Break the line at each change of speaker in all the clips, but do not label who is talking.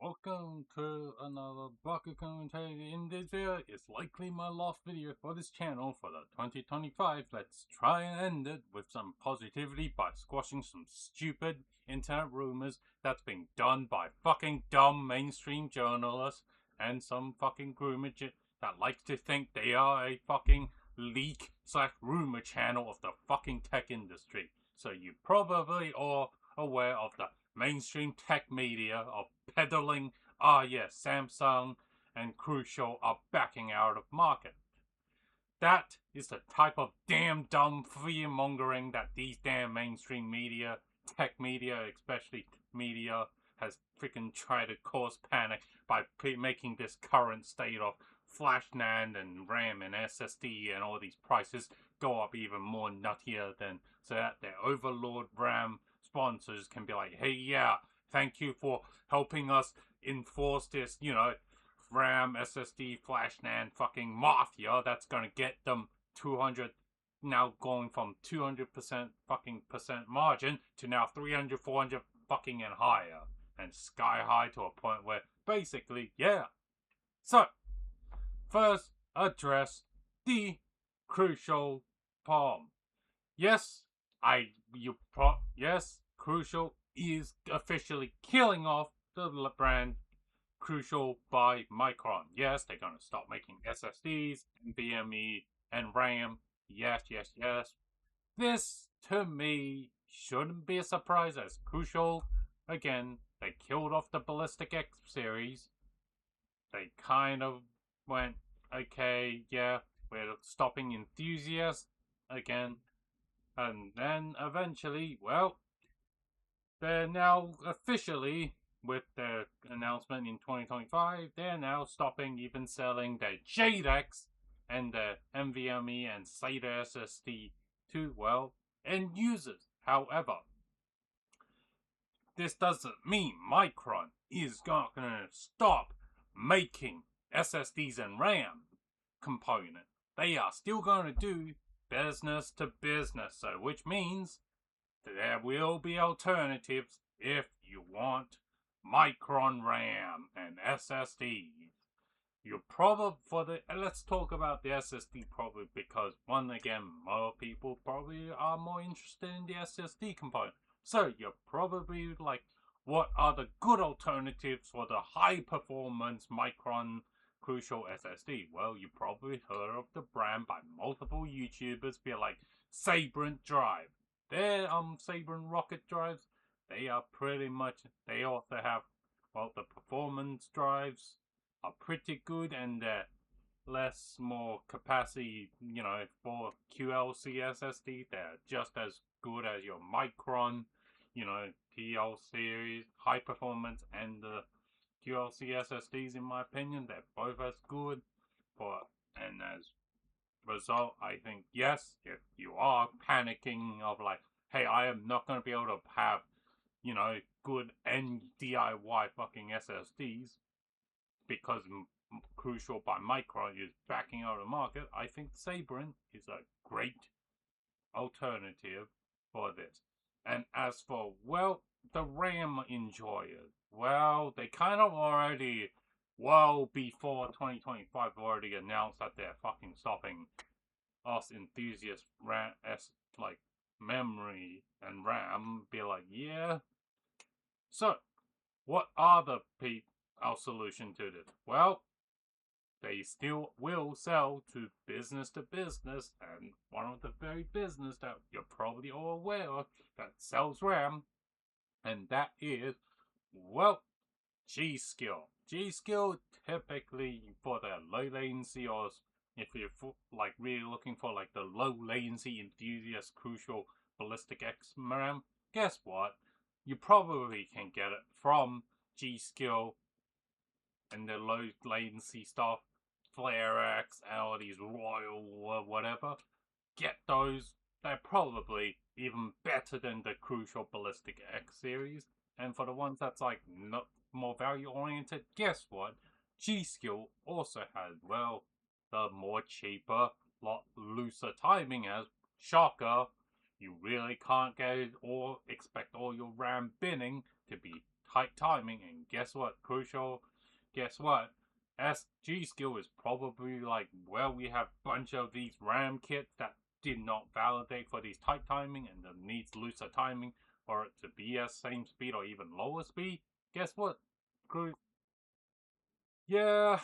Welcome to another Baka commentary. In this video, it's likely my last video for this channel for the 2025. Let's try and end it with some positivity by squashing some stupid internet rumors that's being done by fucking dumb mainstream journalists and some fucking groomer that likes to think they are a fucking leak/rumor channel of the fucking tech industry. So you probably are aware of the mainstream tech media of peddling, yes, Samsung and Crucial are backing out of market. That is the type of damn dumb fear-mongering that these damn mainstream media, tech media, especially media, has freaking tried to cause panic by making this current state of flash NAND and RAM and SSD and all these prices go up even more nuttier than so that their overlord RAM sponsors can be like, hey, yeah, thank you for helping us enforce this, RAM, SSD, flash NAND fucking mafia that's gonna get them 200, now going from 200% fucking percent margin to now 300, 400 fucking and higher. And sky high to a point where basically, yeah. So, first, address the crucial palm. Yes, Crucial is officially killing off the brand Crucial by Micron. Yes, they're gonna stop making SSDs, NVMe, and RAM. Yes. This, to me, shouldn't be a surprise as Crucial, again, they killed off the Ballistic X series. They kind of went, okay, yeah, we're stopping Enthusiast again. And then eventually, well, they're now officially, with their announcement in 2025, they're now stopping even selling their JDEX and the NVMe and Sata SSD to, well, end users. However, this doesn't mean Micron is not going to stop making SSDs and RAM component. They are still going to do business to business, so which means there will be alternatives if you want Micron RAM and SSDs. You probably let's talk about the SSD probably because more people probably are more interested in the SSD component. So you're probably like, what are the good alternatives for the high performance Micron Crucial SSD? Well, you probably heard of the brand by multiple YouTubers, be like Sabrent Drive. Their Sabrent rocket drives, they are pretty much, they also have, well, the performance drives are pretty good and they're more capacity, for QLC SSD. They're just as good as your Micron, TL series, high performance, and the QLC SSDs, in my opinion. They're both as good and as result, I think, yes, if you are panicking of like, hey, I am not going to be able to have, good DIY fucking SSDs because Crucial by Micron is backing out of the market, I think Sabrent is a great alternative for this. And as for, well, the RAM enjoyers, well, they kind of already, well, before 2025 already announced that they're fucking stopping us enthusiast RAM, like memory and RAM, be like, yeah. So, what are our solution to this? Well, they still will sell to business, and one of the very business that you're probably all aware of that sells RAM, and that is, well, G-Skill. G-Skill typically for the low latency, or if you're like really looking for like the low latency enthusiast Crucial Ballistic X RAM, guess what? You probably can get it from G-Skill and the low latency stuff, FlareX, and all these Royal or whatever. Get those. They're probably even better than the Crucial Ballistic X series. And for the ones that's like not more value oriented, guess what? G-Skill also has, well, the more cheaper, lot looser timing as shocker. You really can't get it or expect all your RAM binning to be tight timing, and guess what? Crucial, guess what? SG skill is probably like, well, we have a bunch of these RAM kits that did not validate for these tight timing and that needs looser timing for it to be at same speed or even lower speed. Guess what? Yeah,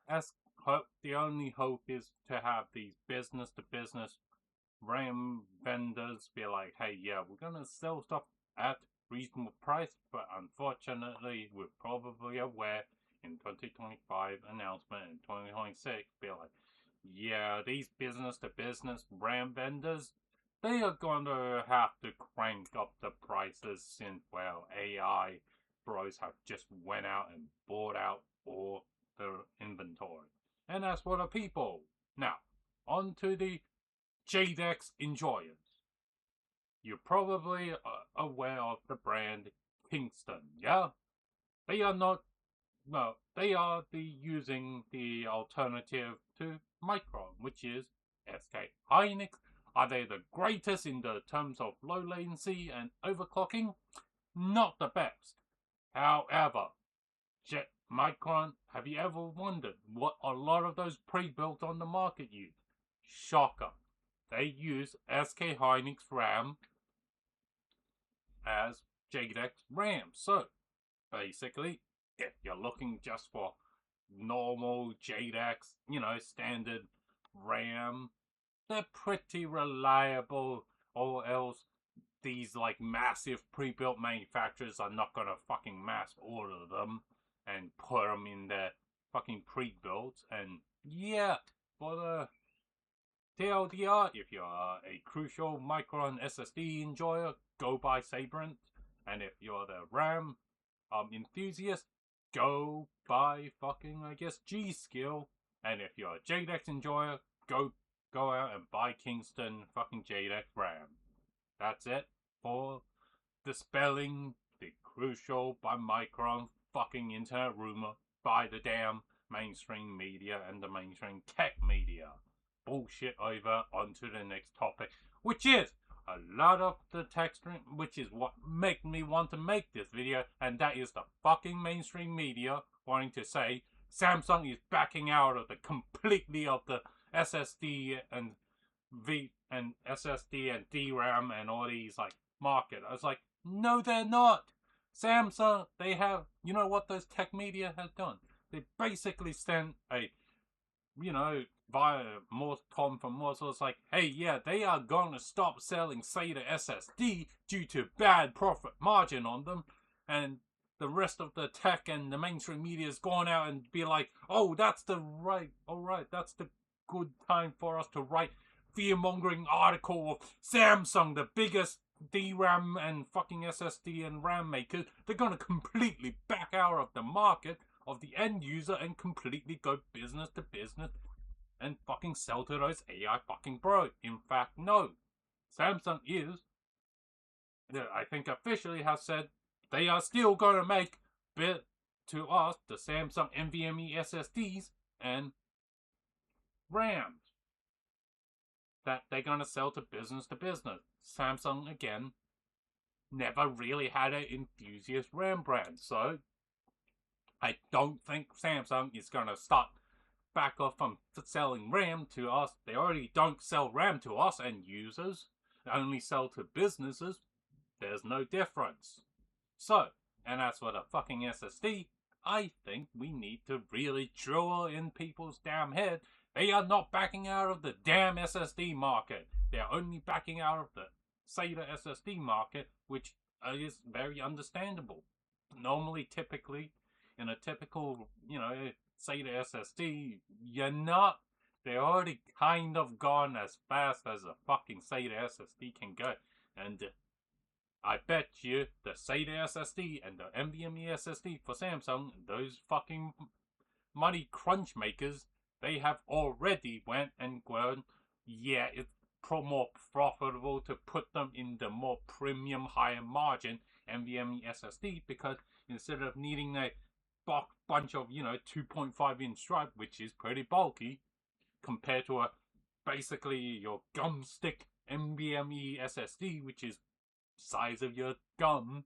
as hope, the only hope is to have these business to business RAM vendors be like, hey, yeah, we're gonna sell stuff at reasonable price, but unfortunately, we're probably aware in 2025 announcement in 2026 be like, yeah, these business to business RAM vendors, they are gonna have to crank up the prices since, well, AI bros have just went out and bought out all their inventory. And that's for the people. Now, on to the JDEX enjoyers. You're probably aware of the brand Kingston, yeah? They are not, no, they are using the alternative to Micron, which is SK Hynix. Are they the greatest in the terms of low latency and overclocking? Not the best. However, Micron, have you ever wondered what a lot of those pre-built on the market use? Shocker. They use SK Hynix RAM as JDEX RAM. So, basically, if you're looking just for normal JDEX, standard RAM, they're pretty reliable, or else these like massive pre-built manufacturers are not gonna fucking mass order them and put them in their fucking pre-built. And yeah, for the TLDR, if you're a crucial Micron SSD enjoyer, go buy Sabrent. And if you're the RAM enthusiast, go buy fucking, I guess, G-Skill. And if you're a JDEX enjoyer, go out and buy Kingston fucking JDEX RAM. That's it for dispelling the crucial by Micron fucking internet rumor by the damn mainstream media and the mainstream tech media. Bullshit over, onto the next topic, which is a lot of the text, which is what made me want to make this video, and that is the fucking mainstream media wanting to say Samsung is backing out of the completely of the SSD and SSD and DRAM and all these like market. I was like, no, they're not. Samsung, they have, you know what those tech media has done? They basically sent a, via Morsecom from Morsel, it's like, hey, yeah, they are going to stop selling Sata SSD due to bad profit margin on them, and the rest of the tech and the mainstream media is going out and be like, oh, that's the that's the good time for us to write fear-mongering article of Samsung, the biggest DRAM and fucking SSD and RAM makers. They're going to completely back out of the market of the end user and completely go business to business and fucking sell to those AI fucking bros. In fact, no. Samsung is, I think officially has said, they are still going to make bit to us the Samsung NVMe SSDs and RAMs that they're going to sell to business. Samsung, again, never really had an enthusiast RAM brand, so I don't think Samsung is going to start back off from selling RAM to us. They already don't sell RAM to us and users. They only sell to businesses. There's no difference. So, and as for the fucking SSD, I think we need to really drill in people's damn head. They are not backing out of the damn SSD market. They're only backing out of the SATA SSD market, which is very understandable. Normally, typically, in a typical, SATA SSD, you're not. They're already kind of gone as fast as a fucking SATA SSD can go. And I bet you the SATA SSD and the NVMe SSD for Samsung, those fucking money crunch makers, they have already went and gone, yeah, it's more profitable to put them in the more premium, higher margin NVMe SSD, because instead of needing a bunch of, 2.5 inch drive, which is pretty bulky, compared to basically your gum stick NVMe SSD, which is size of your gum.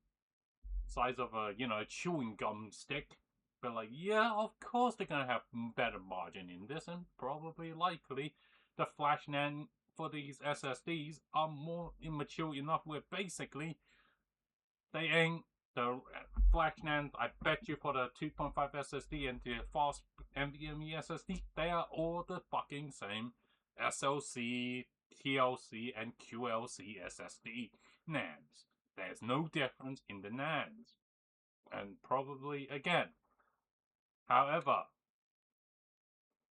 size of a, chewing gum stick. But like, yeah, of course they're gonna have better margin in this, and probably likely the flash NAND for these SSDs are more immature enough where basically they ain't the flash NAND. I bet you for the 2.5 SSD and the fast NVMe SSD, they are all the fucking same SLC, TLC, and QLC SSD NANDs. There's no difference in the NANDs. And probably again. However,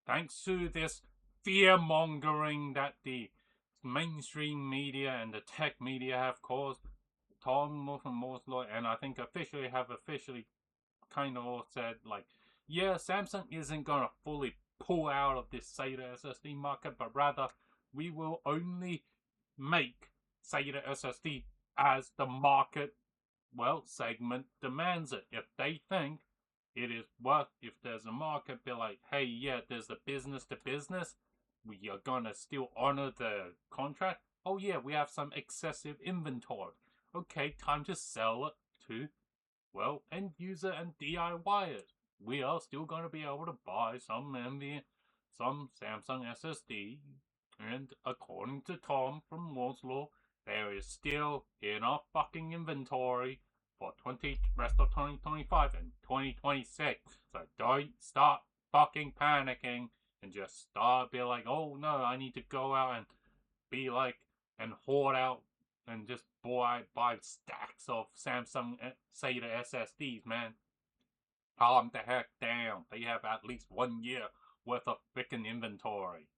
thanks to this fear mongering that the mainstream media and the tech media have caused, Tom from Moore's Law, and I think officially kind of said, like, yeah, Samsung isn't going to fully pull out of this SATA SSD market, but rather we will only make SATA SSD as the market, segment demands it. If they think it is worth, if there's a market, be like, hey, yeah, there's a business to business, we are going to still honor the contract. Oh, yeah, we have some excessive inventory. Okay, time to sell it to, end user and DIYers. We are still going to be able to buy some Samsung SSD, and according to Tom from Moore's Law, there is still enough fucking inventory for rest of 2025 and 2026. So don't start fucking panicking and just start be like, oh no, I need to go out and be like and hoard out and just buy stacks of Samsung SATA SSDs, man. Calm the heck down. They have at least 1 year worth of freaking inventory.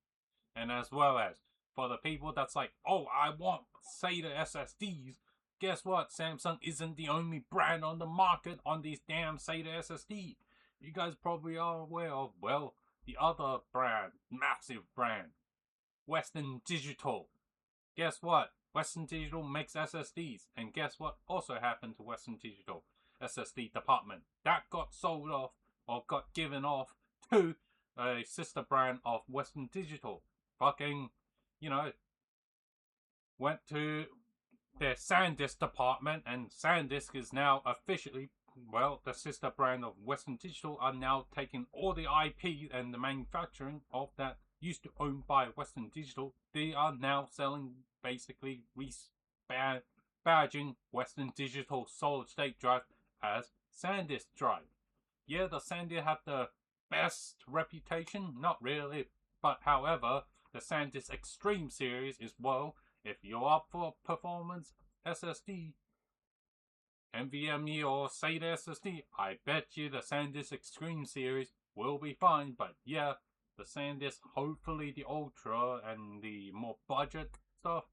And as well as for the people that's like, oh, I want SATA SSDs. Guess what? Samsung isn't the only brand on the market on these damn SATA SSD. You guys probably are aware of, the other brand, massive brand, Western Digital. Guess what? Western Digital makes SSDs. And guess what also happened to Western Digital SSD department? That got sold off or got given off to a sister brand of Western Digital. Fucking, went to their SanDisk department, and SanDisk is now officially, the sister brand of Western Digital are now taking all the IP and the manufacturing of that used to owned by Western Digital. They are now selling, basically badging Western Digital solid state drive as SanDisk drive. Yeah, the SanDisk have the best reputation, not really, but however, the SanDisk Extreme series is, if you're up for performance SSD, NVMe or SATA SSD, I bet you the SanDisk Extreme series will be fine. But yeah, the SanDisk, hopefully the Ultra and the more budget stuff,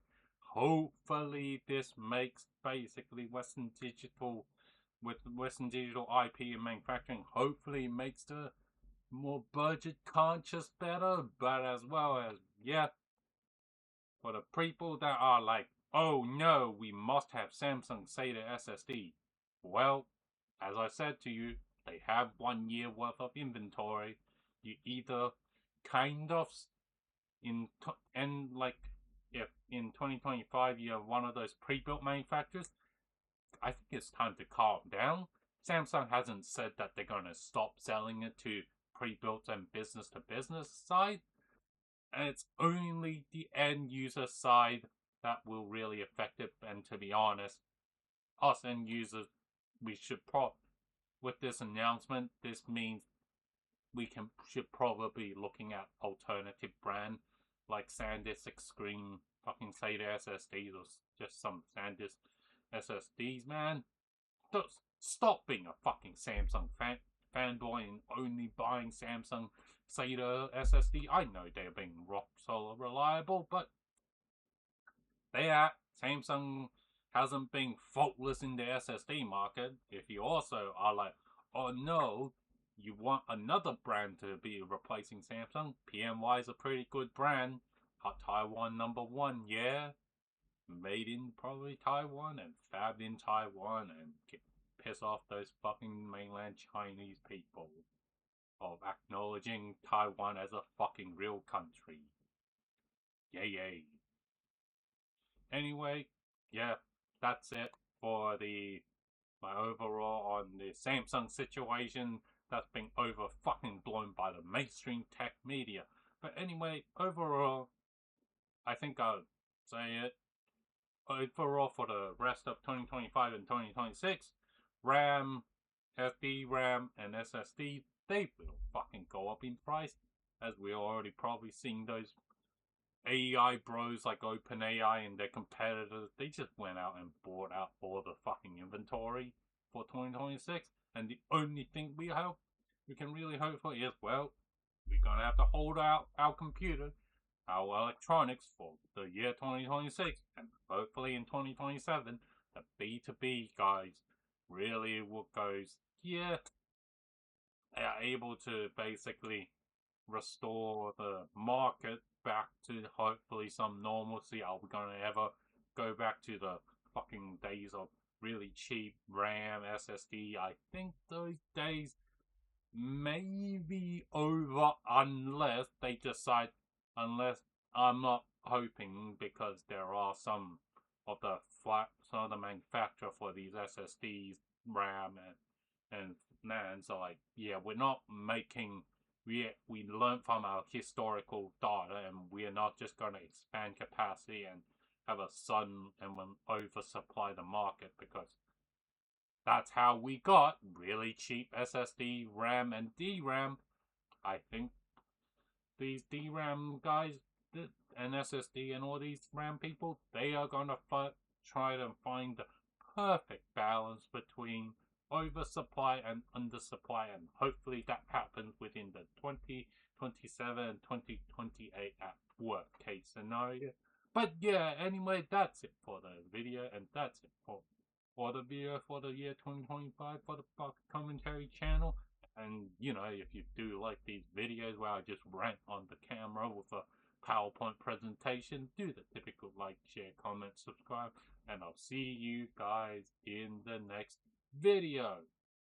hopefully this makes basically Western Digital, with Western Digital IP and manufacturing, hopefully makes the more budget conscious better. But as well as, for the people that are like, oh no, we must have Samsung SATA SSD. Well, as I said to you, they have 1 year worth of inventory. You either kind of if in 2025 you have one of those pre-built manufacturers, I think it's time to calm down. Samsung hasn't said that they're going to stop selling it to pre-built and business-to-business side. And it's only the end user side that will really affect it. And to be honest, us end users, we should with this announcement, this means we should probably be looking at alternative brand like SanDisk Extreme fucking SATA SSDs or just some SanDisk SSDs, man. Just stop being a fucking Samsung fanboy and only buying Samsung SATA SSD. I know they're being rock solid reliable, but Samsung hasn't been faultless in the SSD market. If you also are like, oh no, you want another brand to be replacing Samsung, PMY is a pretty good brand. Taiwan #1, yeah. Made in probably Taiwan and fabbed in Taiwan, and piss off those fucking mainland Chinese people of acknowledging Taiwan as a fucking real country. Yay. Anyway, that's it for the my overall on the Samsung situation that's been over fucking blown by the mainstream tech media. But anyway, overall, I think I'll say it. Overall, for the rest of 2025 and 2026, RAM, RAM, and SSD, they will fucking go up in price, as we already probably seen those AI bros like OpenAI and their competitors. They just went out and bought out all the fucking inventory for 2026, and the only thing we can really hope for is, well, we're gonna have to hold out our computer, our electronics for the year 2026, and hopefully in 2027, the B2B guys really goes, yeah, they are able to basically restore the market back to hopefully some normalcy. Are we gonna ever go back to the fucking days of really cheap RAM, SSD? I think those days may be over unless I'm not hoping, because there are some of the manufacturer for these SSDs, RAM, and NAND. So like, yeah, we're not making. We learn from our historical data, and we are not just going to expand capacity and have a sudden and oversupply the market, because that's how we got really cheap SSD, RAM, and DRAM. I think these DRAM guys and SSD and all these RAM people, they are going to try to find the perfect balance between oversupply and undersupply, and hopefully that happens within the 2027 and 2028 at worst case scenario. But yeah, anyway, that's it for the video, and that's it for the video for the year 2025 for the Baka commentary channel. And you know, if you do like these videos where I just rant on the camera with a PowerPoint presentation, do the typical like, share, comment, subscribe, and I'll see you guys in the next video.